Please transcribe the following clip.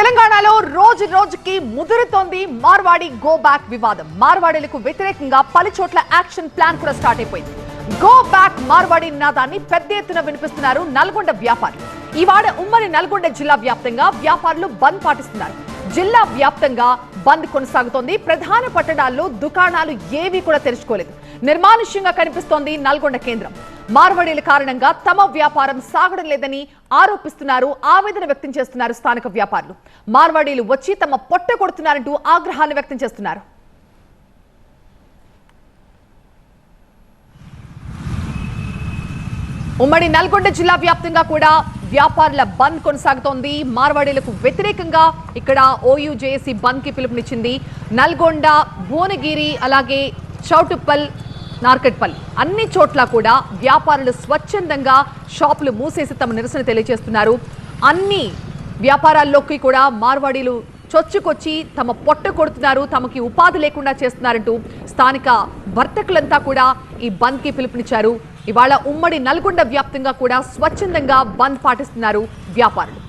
తెలంగాణలో రోజు రోజుకి ముదురుతోంది మార్వాడి గో బ్యాక్ వివాదం. మార్వాడీలకు వ్యతిరేకంగా పలు చోట్ల యాక్షన్ ప్లాన్ కూడా స్టార్ట్ అయిపోయింది. గో బ్యాక్ మార్వాడి నినాదాన్ని పెద్ద ఎత్తున వినిపిస్తున్నారు నల్గొండ వ్యాపారులు. ఇవాడ ఉమ్మడి నల్గొండ జిల్లా వ్యాప్తంగా వ్యాపారులు బంద్ పాటిస్తున్నారు. జిల్లా వ్యాప్తంగా బంద్ కొనసాగుతోంది. ప్రధాన పట్టణాల్లో దుకాణాలు ఏవీ కూడా తెరుచుకోలేదు. నిర్మానుష్యంగా కనిపిస్తోంది నల్గొండ కేంద్రం. మార్వాడీల కారణంగా తమ వ్యాపారం సాగడం లేదని ఆరోపిస్తున్నారు. ఆవేదన వ్యక్తం చేస్తున్నారు స్థానిక వ్యాపారులు. మార్వాడీలు వచ్చి తమ పొట్ట కొడుతున్నారంటూ ఆగ్రహాన్ని వ్యక్తం చేస్తున్నారు. ఉమ్మడి నల్గొండ జిల్లా వ్యాప్తంగా కూడా వ్యాపారుల బంద్ కొనసాగుతోంది. మార్వాడీలకు వ్యతిరేకంగా ఇక్కడ ఓయూజేఏసీ బంద్ కి పిలుపునిచ్చింది. నల్గొండ, భువనగిరి, అలాగే చౌటుప్పల్, నార్కట్పల్లి అన్ని చోట్ల కూడా వ్యాపారులు స్వచ్ఛందంగా షాపులు మూసేసి తమ నిరసన తెలియజేస్తున్నారు. అన్ని వ్యాపారాల్లోకి కూడా మార్వాడీలు చొచ్చుకొచ్చి తమ పొట్ట కొడుతున్నారు, తమకి ఉపాధి లేకుండా చేస్తున్నారంటూ స్థానిక వర్తకులంతా కూడా ఈ బంద్ కి పిలుపునిచ్చారు. ఇవాళ ఉమ్మడి నల్గొండ వ్యాప్తంగా కూడా స్వచ్ఛందంగా బంద్ పాటిస్తున్నారు వ్యాపారులు.